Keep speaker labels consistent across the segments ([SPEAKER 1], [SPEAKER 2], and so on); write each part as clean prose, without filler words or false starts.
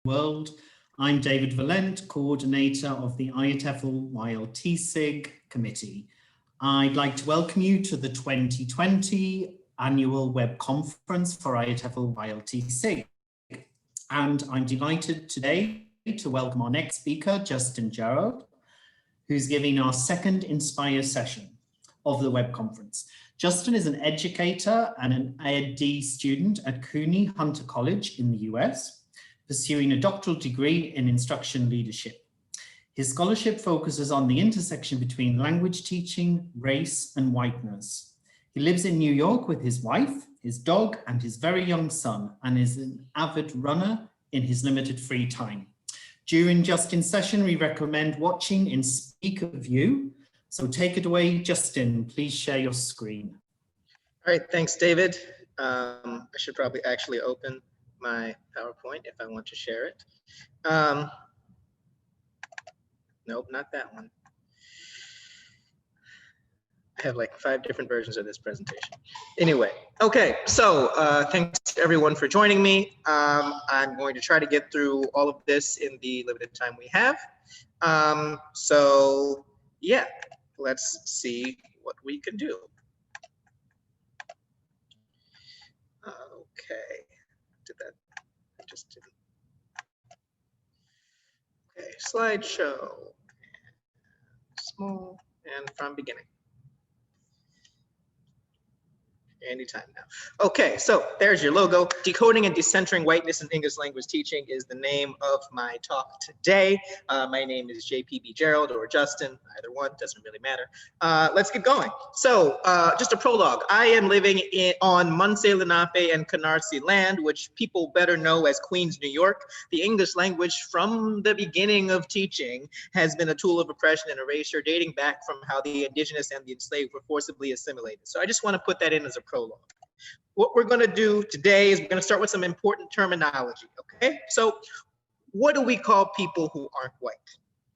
[SPEAKER 1] world. I'm David Valent, coordinator of the IATEFL YLTSIG committee. I'd like to welcome you to the 2020 annual web conference for IATEFL YLTSIG. And I'm delighted today to welcome our next speaker, Justin Gerald, who's giving our second Inspire session of the web conference. Justin is an educator and an ELT student at CUNY Hunter College in the US, pursuing a doctoral degree in instructional leadership. His scholarship focuses on the intersection between language teaching, race, and whiteness. He lives in New York with his wife, his dog, and his very young son, and is an avid runner in his limited free time. During Justin's session, we recommend watching in speaker view. So take it away, Justin. Please share your screen.
[SPEAKER 2] All right, thanks, David. I should probably actually open my PowerPoint if I want to share it. Nope, not that one. I have like 5 different versions of this presentation. Anyway, okay, so thanks to everyone for joining me. I'm going to try to get through all of this in the limited time we have. So yeah, let's see what we can do. Okay, did that, I just didn't. Okay, slideshow, small, and from beginning. Anytime now. Okay, so there's your logo. Decoding and Decentering Whiteness in English Language Teaching is the name of my talk today. My name is JPB Gerald or Justin, either one, doesn't really matter. Let's get going. So just a prologue. I am living on Munse Lenape and Canarsie land, which people better know as Queens, New York. The English language from the beginning of teaching has been a tool of oppression and erasure dating back from how the indigenous and the enslaved were forcibly assimilated. So I just want to put that in as a prologue. What we're going to do today is we're going to start with some important terminology, okay? So what do we call people who aren't white?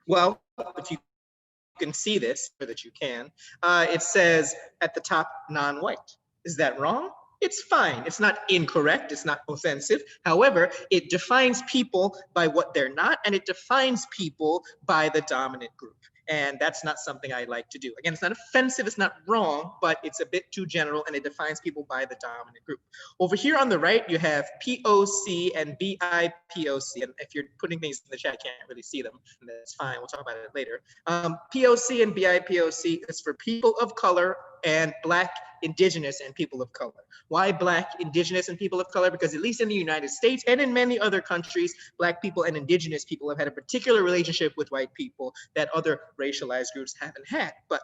[SPEAKER 2] Well, if you can see this, or that you can, it says at the top, non-white. Is that wrong? It's fine. It's not incorrect. It's not offensive. However, it defines people by what they're not, and it defines people by the dominant group. And that's not something I like to do. Again, it's not offensive, it's not wrong, but it's a bit too general and it defines people by the dominant group. Over here on the right, you have POC and BIPOC. And if you're putting things in the chat, I can't really see them, and that's fine, we'll talk about it later. POC and BIPOC is for people of color and Black, Indigenous, and people of color. Why Black, Indigenous, and people of color? Because at least in the United States and in many other countries, Black people and Indigenous people have had a particular relationship with white people that other racialized groups haven't had. But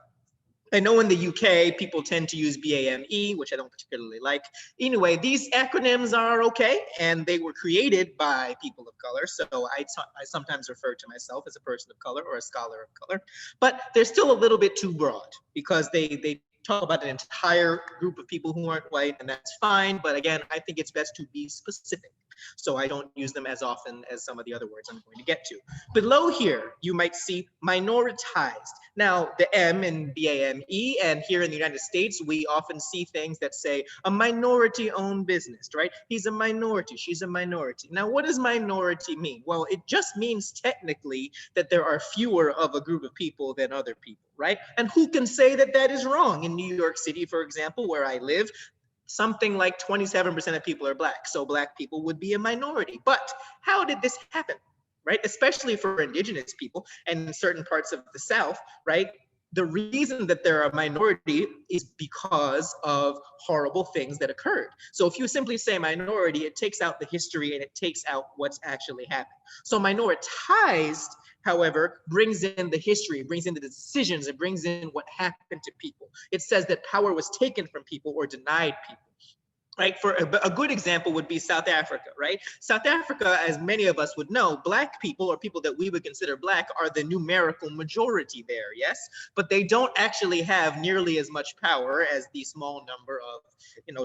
[SPEAKER 2] I know in the UK, people tend to use BAME, which I don't particularly like. Anyway, these acronyms are okay, and they were created by people of color. So I sometimes refer to myself as a person of color or a scholar of color, but they're still a little bit too broad because they talk about an entire group of people who aren't white, and that's fine. But again, I think it's best to be specific. So I don't use them as often as some of the other words I'm going to get to. Below here, you might see minoritized. Now, the M in BAME, and here in the United States, we often see things that say a minority-owned business, right? He's a minority, she's a minority. Now, what does minority mean? Well, it just means technically that there are fewer of a group of people than other people, right? And who can say that that is wrong? In New York City, for example, where I live, something like 27% of people are Black. So Black people would be a minority. But how did this happen, right? Especially for Indigenous people and in certain parts of the South, right? The reason that they're a minority is because of horrible things that occurred. So if you simply say minority, it takes out the history and it takes out what's actually happened. So minoritized, however, brings in the history, it brings in the decisions, it brings in what happened to people. It says that power was taken from people or denied people. Right? For a good example would be South Africa, right? South Africa, as many of us would know, Black people or people that we would consider Black are the numerical majority there, yes? But they don't actually have nearly as much power as the small number of,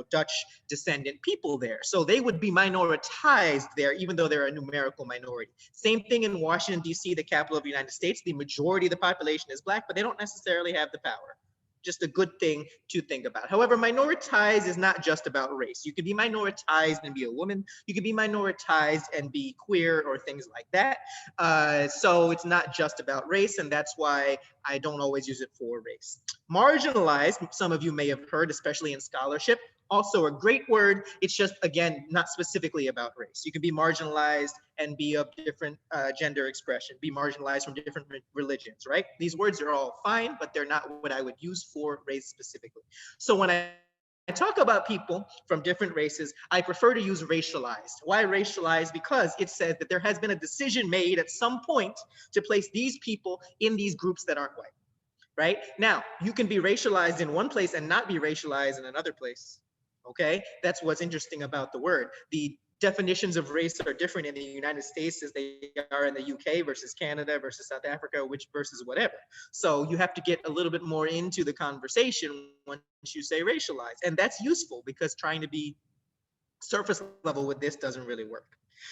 [SPEAKER 2] Dutch descendant people there. So they would be minoritized there, even though they're a numerical minority. Same thing in Washington, D.C., the capital of the United States. The majority of the population is Black, but they don't necessarily have the power. just a good thing to think about. However, minoritized is not just about race. You can be minoritized and be a woman. You can be minoritized and be queer or things like that. So it's not just about race, and that's why I don't always use it for race. Marginalized, some of you may have heard, especially in scholarship, also a great word. It's just, again, not specifically about race. You can be marginalized and be of different gender expression, be marginalized from different religions, right? These words are all fine, but they're not what I would use for race specifically. So when I talk about people from different races, I prefer to use racialized. Why racialized? Because it says that there has been a decision made at some point to place these people in these groups that aren't white, right? Now, you can be racialized in one place and not be racialized in another place. Okay, that's what's interesting about the word. The definitions of race are different in the United States as they are in the UK versus Canada versus South Africa, which versus whatever. So you have to get a little bit more into the conversation once you say racialized. And that's useful because trying to be surface level with this doesn't really work.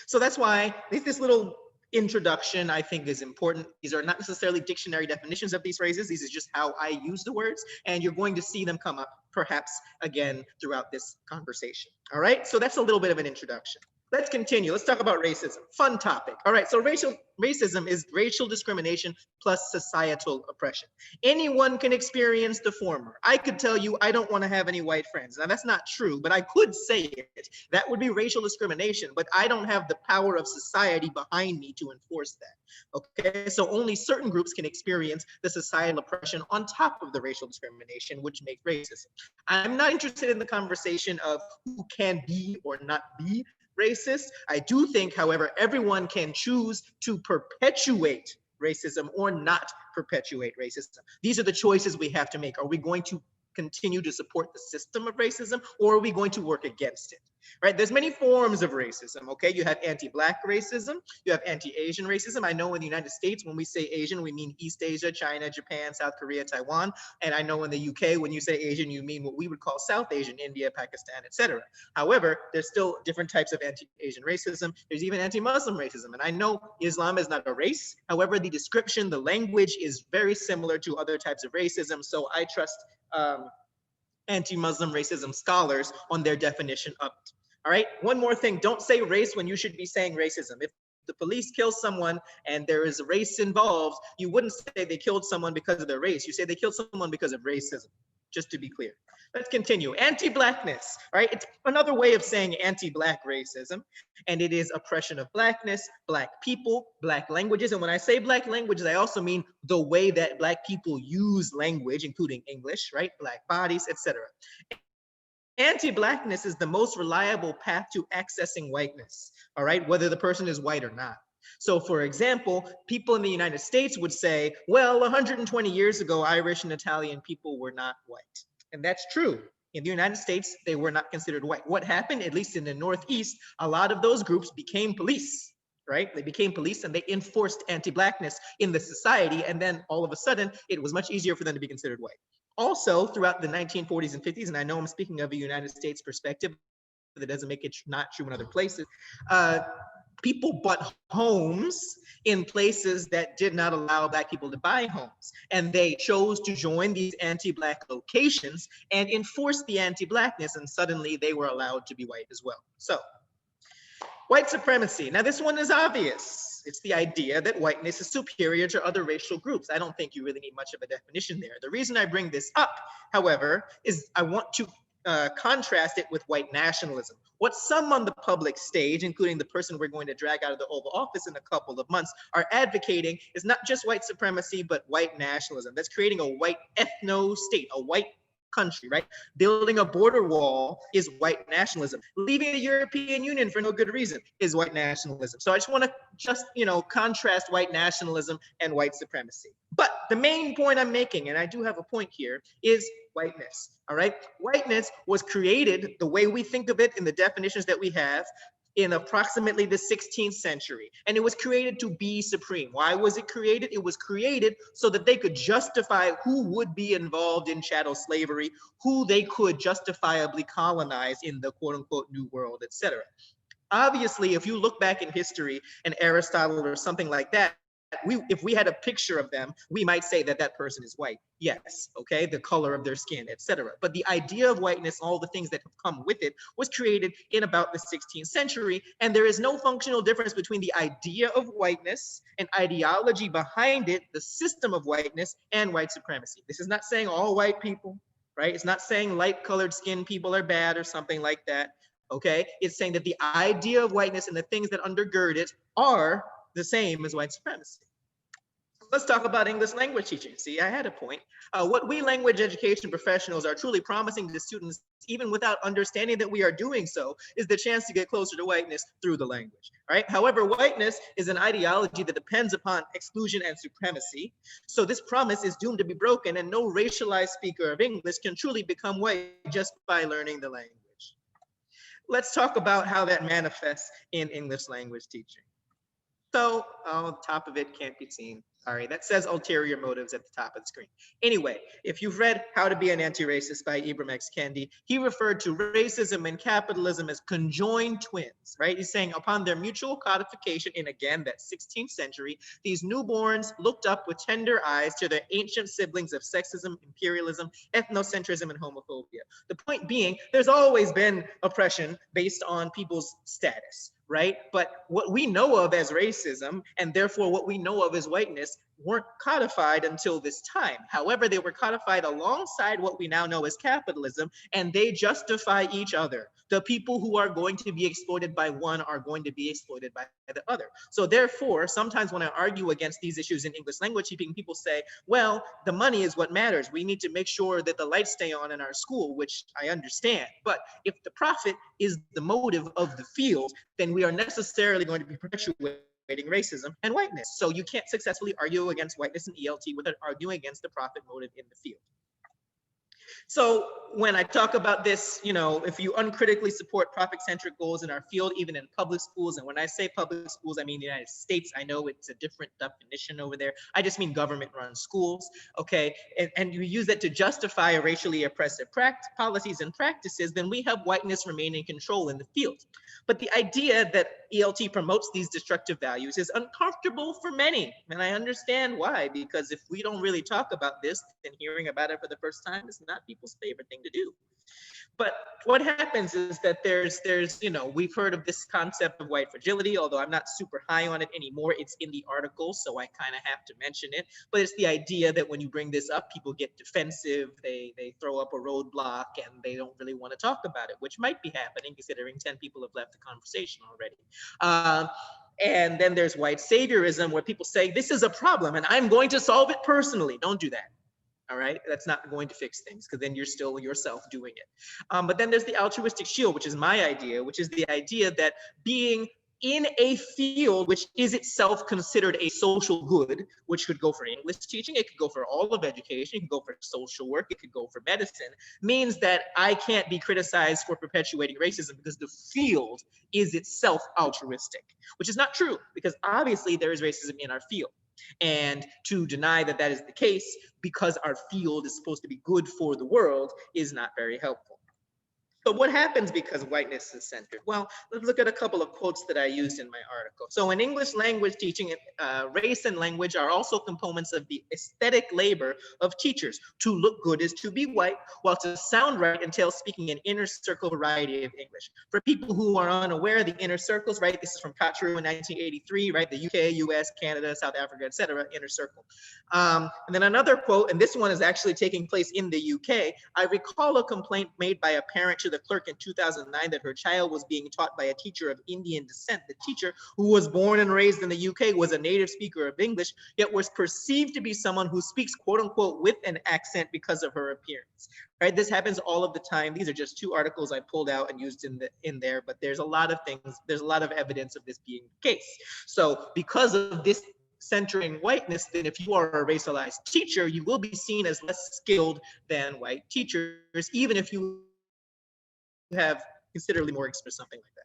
[SPEAKER 2] So that's why this little introduction I think is important. These are not necessarily dictionary definitions of these phrases. These is just how I use the words, and you're going to see them come up perhaps again throughout this conversation. All right, so that's a little bit of an introduction. Let's continue. Let's talk about racism. Fun topic. All right, so racism is racial discrimination plus societal oppression. Anyone can experience the former. I could tell you I don't want to have any white friends. Now that's not true, but I could say it. That would be racial discrimination, but I don't have the power of society behind me to enforce that. Okay, so only certain groups can experience the societal oppression on top of the racial discrimination, which makes racism. I'm not interested in the conversation of who can be or not be racist. I do think, however, everyone can choose to perpetuate racism or not perpetuate racism. These are the choices we have to make. Are we going to continue to support the system of racism, or are we going to work against it? Right? There's many forms of racism, okay? You have anti-Black racism, you have anti-Asian racism. I know in the United States, when we say Asian, we mean East Asia, China, Japan, South Korea, Taiwan. And I know in the UK, when you say Asian, you mean what we would call South Asian, India, Pakistan, etc. However, there's still different types of anti-Asian racism. There's even anti-Muslim racism. And I know Islam is not a race. However, the description, the language is very similar to other types of racism. So I trust anti-Muslim racism scholars on their definition of it. All right, one more thing, don't say race when you should be saying racism. If the police kill someone and there is race involved, you wouldn't say they killed someone because of their race. You say they killed someone because of racism, just to be clear. Let's continue. Anti-Blackness, right? It's another way of saying anti-Black racism, and it is oppression of Blackness, Black people, Black languages. And when I say Black languages, I also mean the way that Black people use language, including English, right? Black bodies, etc. Anti-Blackness is the most reliable path to accessing whiteness, all right, whether the person is white or not. So for example, people in the United States would say, well, 120 years ago, Irish and Italian people were not white. And that's true. In the United States, they were not considered white. What happened, at least in the Northeast, a lot of those groups became police, right? They became police and they enforced anti-Blackness in the society. And then all of a sudden, it was much easier for them to be considered white. Also, throughout the 1940s and 50s, and I know I'm speaking of a United States perspective, that doesn't make it not true in other places, people bought homes in places that did not allow Black people to buy homes. And they chose to join these anti-Black locations and enforce the anti-Blackness, and suddenly they were allowed to be white as well. So, white supremacy. Now this one is obvious. It's the idea that whiteness is superior to other racial groups. I don't think you really need much of a definition there. The reason I bring this up, however, is I want to contrast it with white nationalism. What some on the public stage, including the person we're going to drag out of the Oval Office in a couple of months, are advocating is not just white supremacy, but white nationalism. That's creating a white ethno-state, a white country, right? Building a border wall is white nationalism. Leaving the European Union for no good reason is white nationalism. So I just want to contrast white nationalism and white supremacy. But the main point I'm making, and I do have a point here, is whiteness, all right? Whiteness was created the way we think of it in the definitions that we have in approximately the 16th century. And it was created to be supreme. Why was it created? It was created so that they could justify who would be involved in chattel slavery, who they could justifiably colonize in the quote unquote New World, etc. Obviously, if you look back in history and Aristotle or something like that, if we had a picture of them, we might say that that person is white. Yes, okay, the color of their skin, etc. But the idea of whiteness, all the things that have come with it, was created in about the 16th century, and there is no functional difference between the idea of whiteness and ideology behind it, the system of whiteness, and white supremacy. This is not saying all white people, right? It's not saying light-colored skin people are bad or something like that. Okay, it's saying that the idea of whiteness and the things that undergird it are the same as white supremacy. Let's talk about English language teaching. See, I had a point. What we language education professionals are truly promising to students, even without understanding that we are doing so, is the chance to get closer to whiteness through the language. Right? However, whiteness is an ideology that depends upon exclusion and supremacy. So this promise is doomed to be broken, and no racialized speaker of English can truly become white just by learning the language. Let's talk about how that manifests in English language teaching. So, the top of it can't be seen. Sorry, that says ulterior motives at the top of the screen. Anyway, if you've read How to Be an Anti-Racist by Ibram X. Kendi, he referred to racism and capitalism as conjoined twins, right? He's saying upon their mutual codification in, again, that 16th century, these newborns looked up with tender eyes to their ancient siblings of sexism, imperialism, ethnocentrism, and homophobia. The point being, there's always been oppression based on people's status, right? But what we know of as racism, and therefore what we know of as whiteness, weren't codified until this time. However, they were codified alongside what we now know as capitalism, and they justify each other. The people who are going to be exploited by one are going to be exploited by the other. So therefore, sometimes when I argue against these issues in English language teaching, people say, well, the money is what matters. We need to make sure that the lights stay on in our school, which I understand. But if the profit is the motive of the field, then we are necessarily going to be perpetuating racism and whiteness. So you can't successfully argue against whiteness and ELT without arguing against the profit motive in the field. So when I talk about this, you know, if you uncritically support profit-centric goals in our field, even in public schools, and when I say public schools, I mean the United States. I know it's a different definition over there. I just mean government-run schools, okay? And you use that to justify racially oppressive policies and practices, then we have whiteness remain in control in the field. But the idea that ELT promotes these destructive values is uncomfortable for many, and I understand why, because if we don't really talk about this, then hearing about it for the first time is not people's favorite thing to do. But what happens is that there's, you know, we've heard of this concept of white fragility, although I'm not super high on it anymore. It's in the article, so I kind of have to mention it. But it's the idea that when you bring this up, people get defensive, they throw up a roadblock, and they don't really want to talk about it, which might be happening considering 10 people have left the conversation already. And then there's white saviorism, where people say, this is a problem, and I'm going to solve it personally. Don't do that. All right, that's not going to fix things, because then you're still yourself doing it. But then there's the altruistic shield, which is my idea, which is the idea that being in a field which is itself considered a social good, which could go for English teaching, it could go for all of education, it could go for social work, it could go for medicine, means that I can't be criticized for perpetuating racism because the field is itself altruistic, which is not true, because obviously there is racism in our field. And to deny that that is the case because our field is supposed to be good for the world is not very helpful. So what happens because whiteness is centered? Well, let's look at a couple of quotes that I used in my article. So in English language teaching, race and language are also components of the aesthetic labor of teachers. To look good is to be white, while to sound right entails speaking an inner circle variety of English. For people who are unaware, the inner circles, right? This is from Cottrell in 1983, right? The UK, US, Canada, South Africa, etc. Inner circle. And then another quote, and this one is actually taking place in the UK. I recall a complaint made by a parent to the clerk in 2009 that her child was being taught by a teacher of Indian descent. The teacher, who was born and raised in the UK, was a native speaker of English, yet was perceived to be someone who speaks quote unquote with an accent because of her appearance. Right? This happens all of the time. These are just two articles I pulled out and used in there, but there's a lot of things, there's a lot of evidence of this being the case. So because of this centering whiteness, then if you are a racialized teacher, you will be seen as less skilled than white teachers, even if you have considerably more experience, something like that.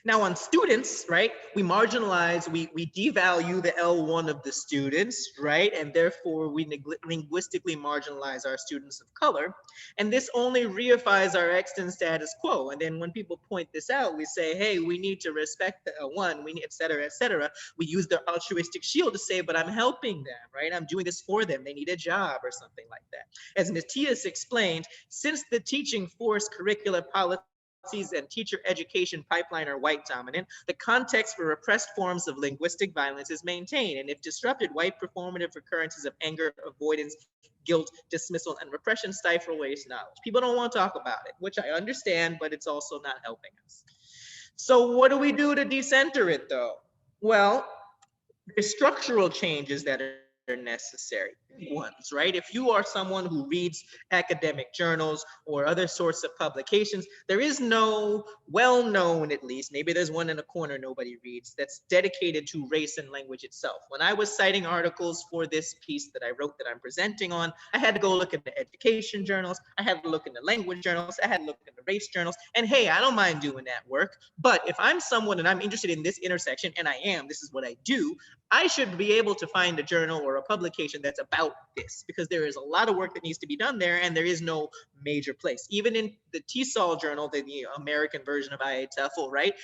[SPEAKER 2] Now on students, right, we marginalize, we devalue the L1 of the students, right? And therefore we linguistically marginalize our students of color. And this only reifies our extant status quo. And then when people point this out, we say, hey, we need to respect the L1, we need, et cetera, et cetera. We use the altruistic shield to say, but I'm helping them, right? I'm doing this for them. They need a job or something like that. As Matthias explained, since the teaching force curricula policies and teacher education pipeline are white dominant, the context for repressed forms of linguistic violence is maintained. And if disrupted, white performative recurrences of anger, avoidance, guilt, dismissal, and repression stifle race knowledge. People don't want to talk about it, which I understand, but it's also not helping us. So what do we do to decenter it though? Well, there's structural changes that are necessary ones, right? If you are someone who reads academic journals or other sorts of publications, there is no well-known, at least, maybe there's one in a corner nobody reads, that's dedicated to race and language itself. When I was citing articles for this piece that I wrote that I'm presenting on, I had to go look at the education journals, I had to look in the language journals, I had to look at the race journals, and hey, I don't mind doing that work, but if I'm someone and I'm interested in this intersection, and I am, this is what I do, I should be able to find a journal or a publication that's about this, because there is a lot of work that needs to be done there, and there is no major place. Even in the TESOL journal, the American version of IATEFL, right?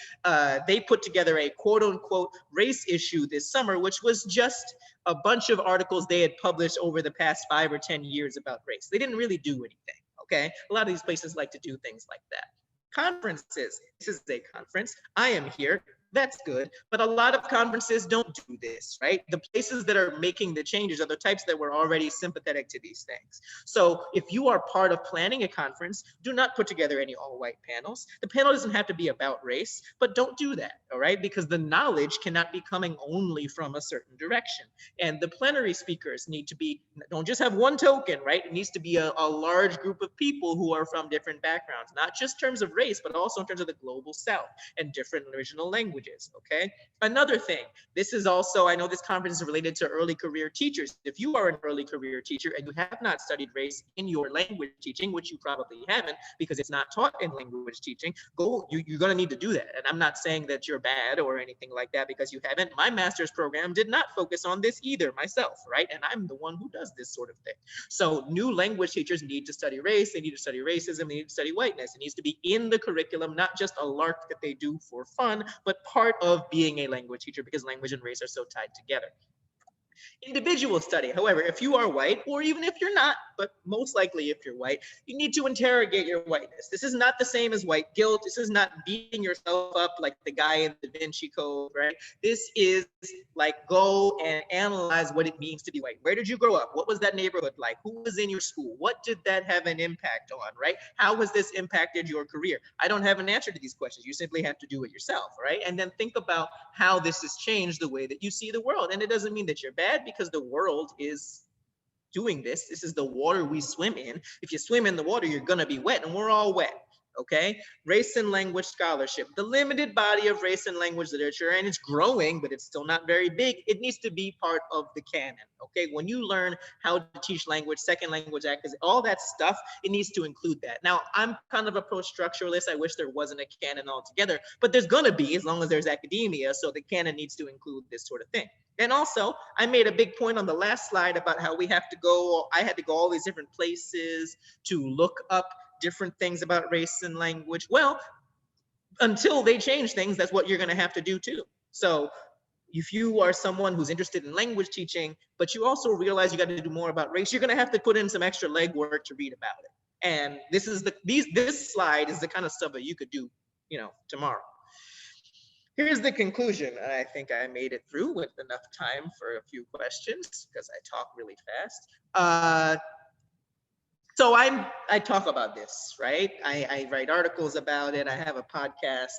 [SPEAKER 2] They put together a quote unquote race issue this summer, which was just a bunch of articles they had published over the past 5 or 10 years about race. They didn't really do anything, okay? A lot of these places like to do things like that. Conferences, this is a conference, I am here. That's good, but a lot of conferences don't do this, right? The places that are making the changes are the types that were already sympathetic to these things. So if you are part of planning a conference, do not put together any all-white panels. The panel doesn't have to be about race, but don't do that, all right? Because the knowledge cannot be coming only from a certain direction. And the plenary speakers need to be, don't just have one token, right? It needs to be a large group of people who are from different backgrounds, not just in terms of race, but also in terms of the global South and different original languages. Okay. Another thing, this is also, I know this conference is related to early career teachers. If you are an early career teacher and you have not studied race in your language teaching, which you probably haven't because it's not taught in language teaching, you're going to need to do that. And I'm not saying that you're bad or anything like that because you haven't. My master's program did not focus on this either myself, right? And I'm the one who does this sort of thing. So new language teachers need to study race, they need to study racism, they need to study whiteness. It needs to be in the curriculum, not just a lark that they do for fun, but part of being a language teacher because language and race are so tied together. Individual study, however, if you are white, or even if you're not, but most likely if you're white, you need to interrogate your whiteness. This is not the same as white guilt. This is not beating yourself up like the guy in the Da Vinci Code, right? This is like go and analyze what it means to be white. Where did you grow up? What was that neighborhood like? Who was in your school? What did that have an impact on, right? How has this impacted your career? I don't have an answer to these questions. You simply have to do it yourself, right? And then think about how this has changed the way that you see the world. And it doesn't mean that you're bad because the world is doing this. This is the water we swim in. If you swim in the water, you're going to be wet, and we're all wet. Okay, race and language scholarship, the limited body of race and language literature, and it's growing, but it's still not very big. It needs to be part of the canon. Okay, when you learn how to teach language, second language actors, all that stuff, it needs to include that. Now, I'm kind of a post-structuralist. I wish there wasn't a canon altogether, but there's going to be as long as there's academia. So the canon needs to include this sort of thing. And also, I made a big point on the last slide about how we have to go, I had to go all these different places to look up different things about race and language. Well, until they change things, that's what you're going to have to do too. So if you are someone who's interested in language teaching, but you also realize you got to do more about race, you're going to have to put in some extra legwork to read about it. And this is this slide is the kind of stuff that you could do, tomorrow. Here's the conclusion. I think I made it through with enough time for a few questions because I talk really fast. So I talk about this, right? I write articles about it. I have a podcast.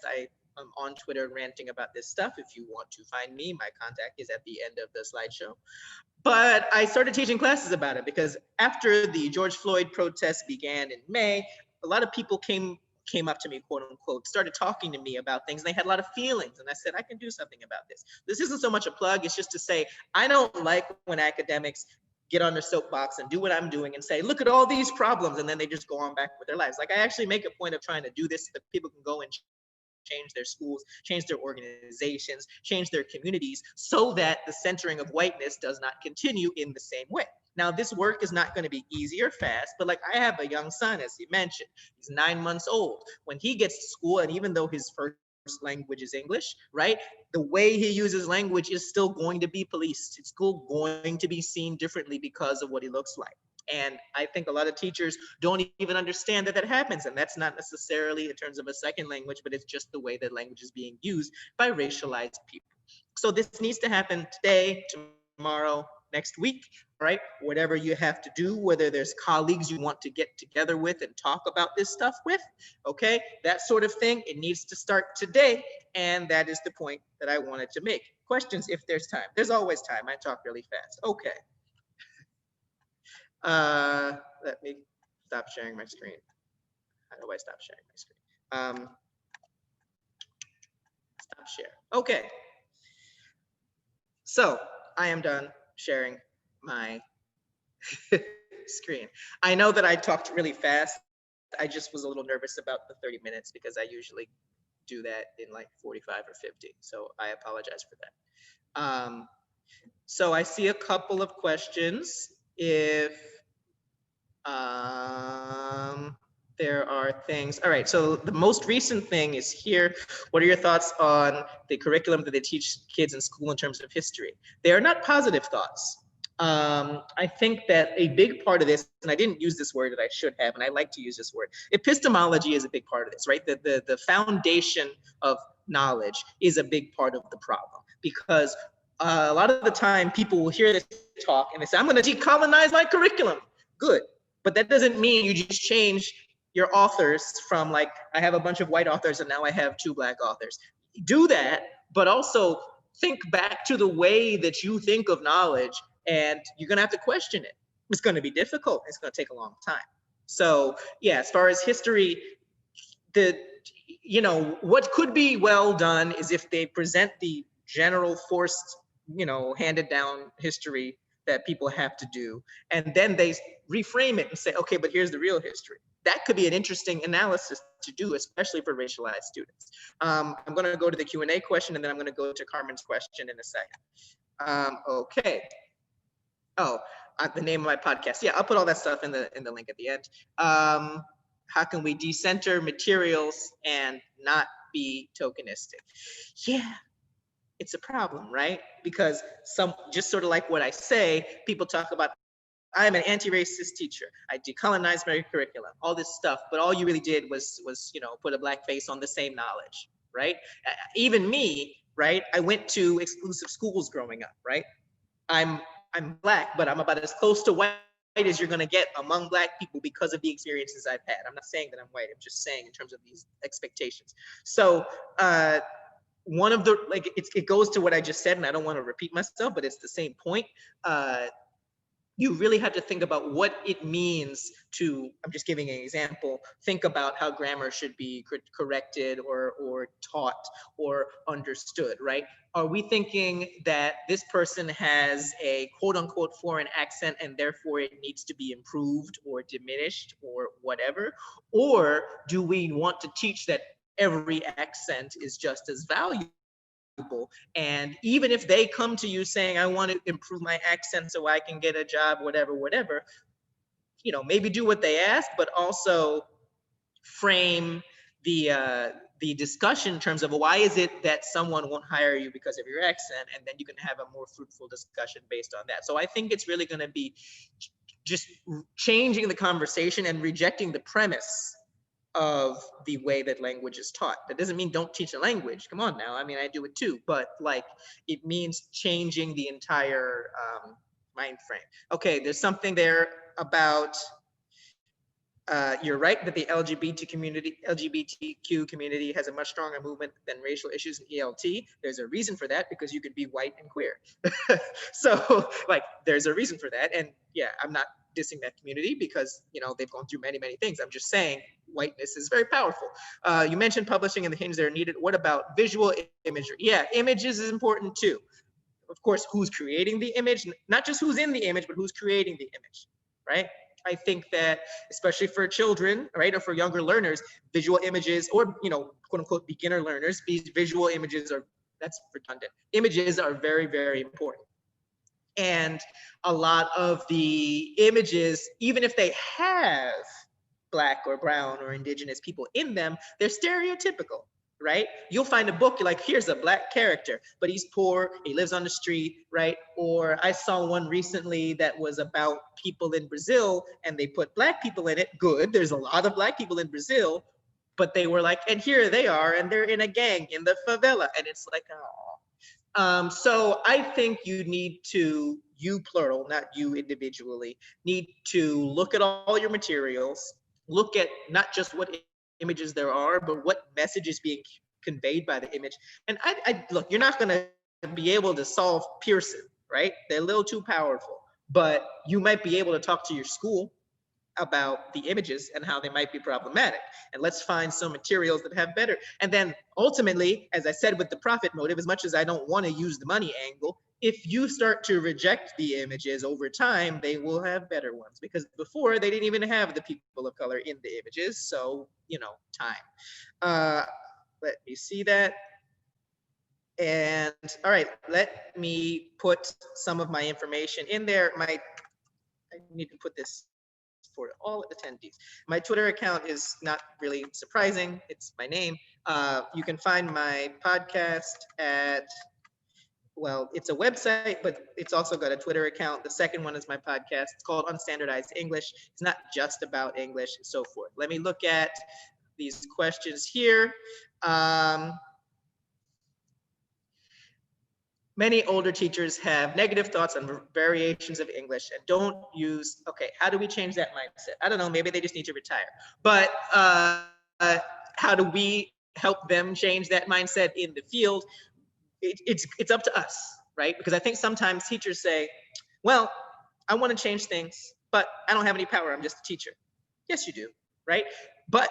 [SPEAKER 2] I'm on Twitter ranting about this stuff. If you want to find me, my contact is at the end of the slideshow. But I started teaching classes about it because after the George Floyd protests began in May, a lot of people came up to me, quote unquote, started talking to me about things. And they had a lot of feelings. And I said, I can do something about this. This isn't so much a plug. It's just to say, I don't like when academics get on their soapbox and do what I'm doing and say, look at all these problems. And then they just go on back with their lives. Like I actually make a point of trying to do this so that people can go and change their schools, change their organizations, change their communities so that the centering of whiteness does not continue in the same way. Now, this work is not going to be easy or fast, but like I have a young son, as he mentioned, he's 9 months old. When he gets to school, and even though his first language is English, right? The way he uses language is still going to be policed. It's still going to be seen differently because of what he looks like. And I think a lot of teachers don't even understand that that happens. And that's not necessarily in terms of a second language, but it's just the way that language is being used by racialized people. So this needs to happen today, tomorrow, next week, right? Whatever you have to do, whether there's colleagues you want to get together with and talk about this stuff with, okay? That sort of thing, it needs to start today. And that is the point that I wanted to make. Questions if there's time. There's always time. I talk really fast. Okay. Let me stop sharing my screen. How do I stop sharing my screen? Stop share. Okay. So I am done sharing my screen. I know that I talked really fast. I just was a little nervous about the 30 minutes because I usually do that in like 45 or 50. So I apologize for that. So I see a couple of questions. If there are things. All right, so the most recent thing is here. What are your thoughts on the curriculum that they teach kids in school in terms of history? They are not positive thoughts. I think that a big part of this, and I didn't use this word that I should have, and I like to use this word, epistemology is a big part of this, right? The foundation of knowledge is a big part of the problem, because a lot of the time people will hear this talk and they say, I'm gonna decolonize my curriculum. Good, but that doesn't mean you just change your authors from like, I have a bunch of white authors and now I have 2 black authors. Do that, but also think back to the way that you think of knowledge, and you're gonna have to question it. It's gonna be difficult. It's gonna take a long time. So yeah, as far as history, what could be well done is if they present the general forced, handed down history that people have to do, and then they reframe it and say, okay, but here's the real history. That could be an interesting analysis to do, especially for racialized students. I'm going to go to the Q&A question, and then I'm going to go to Carmen's question in a second. Okay. Oh, the name of my podcast. Yeah, I'll put all that stuff in the link at the end. How can we decenter materials and not be tokenistic? Yeah, it's a problem, right? Because just sort of like what I say, people talk about, I'm an anti-racist teacher. I decolonized my curriculum, all this stuff, but all you really did was put a black face on the same knowledge, right? Even me, right? I went to exclusive schools growing up, right? I'm black, but I'm about as close to white as you're gonna get among black people because of the experiences I've had. I'm not saying that I'm white, I'm just saying in terms of these expectations. So one of the, it goes to what I just said, and I don't want to repeat myself, but it's the same point. You really have to think about what it means to, I'm just giving an example, think about how grammar should be corrected or taught or understood, right? Are we thinking that this person has a quote unquote foreign accent and therefore it needs to be improved or diminished or whatever? Or do we want to teach that every accent is just as valuable? And even if they come to you saying, I want to improve my accent so I can get a job, whatever, maybe do what they ask, but also frame the discussion in terms of why is it that someone won't hire you because of your accent, and then you can have a more fruitful discussion based on that. So I think it's really going to be just changing the conversation and rejecting the premise of the way that language is taught. That doesn't mean don't teach a language. Come on now. I mean, I do it too, but it means changing the entire mind frame. Okay, there's something there about, you're right that the LGBTQ community has a much stronger movement than racial issues in ELT. There's a reason for that, because you could be white and queer. So there's a reason for that. And yeah, I'm not dissing that community because they've gone through many things. I'm just saying whiteness is very powerful. You mentioned publishing and the hints that are needed. What about visual imagery? Yeah, images is important too. Of course, who's creating the image, not just who's in the image, but who's creating the image, right? I think that especially for children, right, or for younger learners, visual images, or, you know, quote unquote beginner learners, these visual images are, that's redundant. Images are very, very important. And a lot of the images, even if they have Black or brown or indigenous people in them, they're stereotypical, right? You'll find a book, you're like, here's a Black character, but he's poor, he lives on the street, right? Or I saw one recently that was about people in Brazil, and they put Black people in it. Good, there's a lot of Black people in Brazil, but they were like, and here they are, and they're in a gang in the favela. And it's like, oh. So I think you need to, you plural, not you individually, need to look at all your materials, look at not just what images there are, but what message is being conveyed by the image. And I look, you're not going to be able to solve Pearson, right? They're a little too powerful, but you might be able to talk to your school about the images and how they might be problematic. And let's find some materials that have better. And then ultimately, as I said with the profit motive, as much as I don't want to use the money angle, if you start to reject the images over time, they will have better ones, because before they didn't even have the people of color in the images. So, you know, time. Let me see that. And all right, let me put some of my information in there. I need to put this for all attendees. My Twitter account is not really surprising. It's my name. You can find my podcast at, well, it's a website, but it's also got a Twitter account. The second one is my podcast. It's called Unstandardized English. It's not just about English and so forth. Let me look at these questions here. Many older teachers have negative thoughts on variations of English and don't use, okay, how do we change that mindset? I don't know, maybe they just need to retire. But how do we help them change that mindset in the field? It's up to us, right? Because I think sometimes teachers say, well, I want to change things, but I don't have any power, I'm just a teacher. Yes, you do, right? But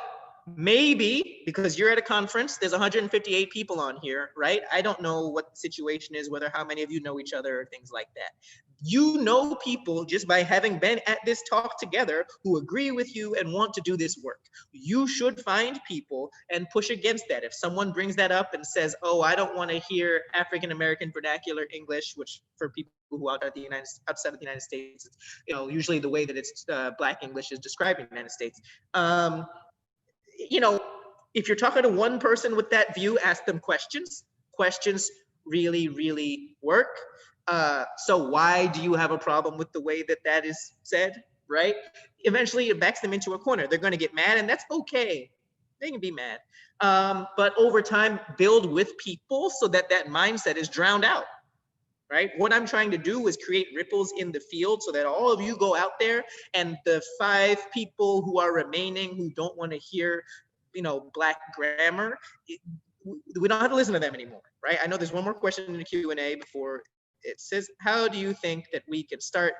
[SPEAKER 2] maybe because you're at a conference, there's 158 people on here, right? I don't know what the situation is, whether how many of you know each other or things like that. You know people just by having been at this talk together who agree with you and want to do this work. You should find people and push against that. If someone brings that up and says, oh, I don't want to hear African-American vernacular English, which for people who outside of the United States, it's, you know, usually the way that it's Black English is described in the United States. You know, if you're talking to one person with that view, ask them questions. Questions really, really work. So why do you have a problem with the way that that is said, right? Eventually it backs them into a corner. They're going to get mad, and that's okay. They can be mad. But over time, build with people so that that mindset is drowned out. Right? What I'm trying to do is create ripples in the field so that all of you go out there, and the 5 people who are remaining who don't want to hear, you know, Black grammar, we don't have to listen to them anymore, right? I know there's one more question in the Q&A before it says, how do you think that we can start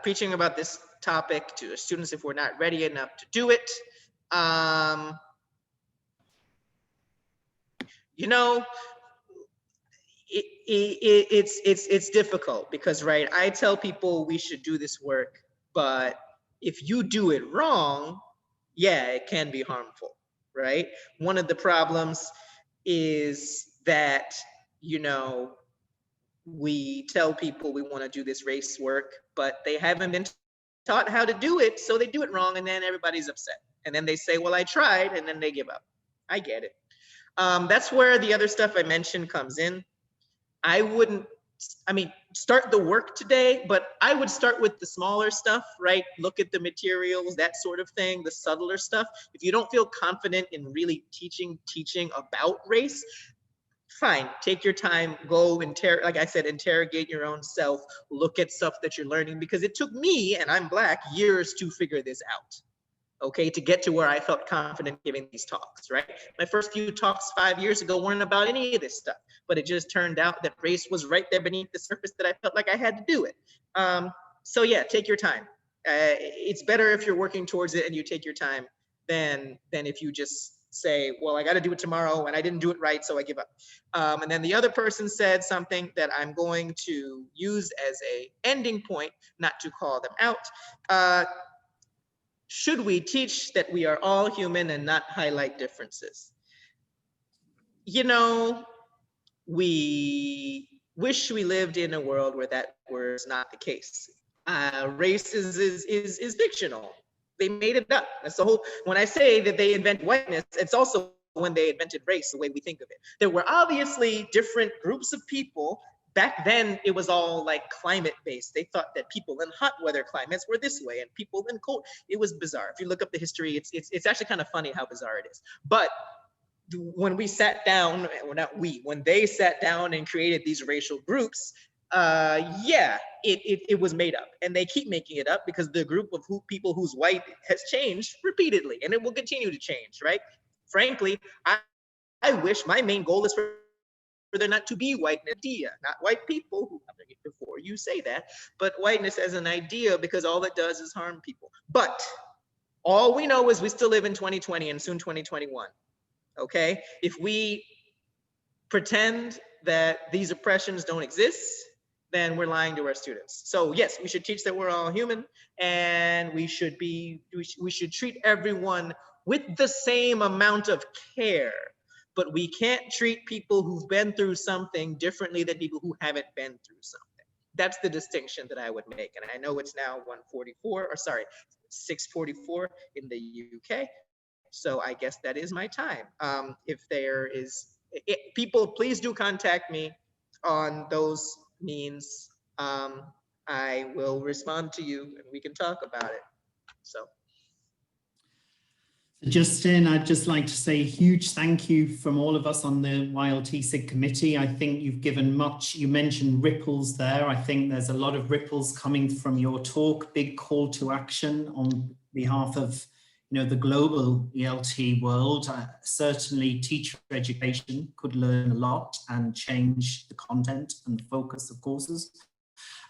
[SPEAKER 2] preaching about this topic to students if we're not ready enough to do it? You know, it's difficult because, right, I tell people we should do this work, but if you do it wrong, yeah, it can be harmful, right? One of the problems is that, you know, we tell people we want to do this race work, but they haven't been taught how to do it, so they do it wrong, and then everybody's upset. And then they say, well, I tried, and then they give up. I get it. That's where the other stuff I mentioned comes in. I mean, start the work today, but I would start with the smaller stuff, right? Look at the materials, that sort of thing, the subtler stuff. If you don't feel confident in really teaching about race, fine, take your time, go like I said, interrogate your own self, look at stuff that you're learning, because it took me, and I'm Black, years to figure this out. Okay, to get to where I felt confident giving these talks, right? My first few talks 5 years ago weren't about any of this stuff, but it just turned out that race was right there beneath the surface that I felt like I had to do it. So yeah, take your time. It's better if you're working towards it and you take your time than if you just say, well, I got to do it tomorrow and I didn't do it right, so I give up. And then the other person said something that I'm going to use as a ending point, not to call them out. Should we teach that we are all human and not highlight differences? You know, we wish we lived in a world where that was not the case. Race is fictional. They made it up. That's the whole, when I say that they invented whiteness, it's also when they invented race, the way we think of it. There were obviously different groups of people. Back then, it was all like climate based. They thought that people in hot weather climates were this way and people in cold. It was bizarre. If you look up the history, it's actually kind of funny how bizarre it is. But when we sat down, well, not we, when they sat down and created these racial groups, yeah, it was made up, and they keep making it up because the group of people who's white has changed repeatedly, and it will continue to change, right? Frankly, I wish my main goal is for there not to be white idea, not white people, before you say that, but whiteness as an idea, because all it does is harm people. But all we know is we still live in 2020 and soon 2021. Okay, if we pretend that these oppressions don't exist, then we're lying to our students. So yes, we should teach that we're all human, and we should treat everyone with the same amount of care, but we can't treat people who've been through something differently than people who haven't been through something. That's the distinction that I would make. And I know it's now 6:44 in the UK. So I guess that is my time. If there is, people, please do contact me on those means. I will respond to you and we can talk about it. So.
[SPEAKER 1] Justin, I'd just like to say a huge thank you from all of us on the YLTSIG committee. I think you've given much. You mentioned ripples there. I think there's a lot of ripples coming from your talk. Big call to action on behalf of the global ELT world. Certainly teacher education could learn a lot and change the content and the focus of courses,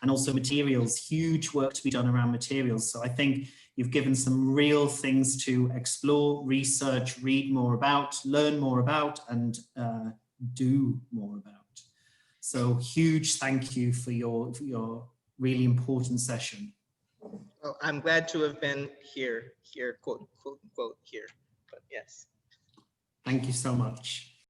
[SPEAKER 1] and also materials, huge work to be done around materials. So I think you've given some real things to explore, research, read more about, learn more about, and do more about. So huge thank you for your really important session.
[SPEAKER 2] Well, I'm glad to have been here, quote, unquote, here, but yes.
[SPEAKER 1] Thank you so much.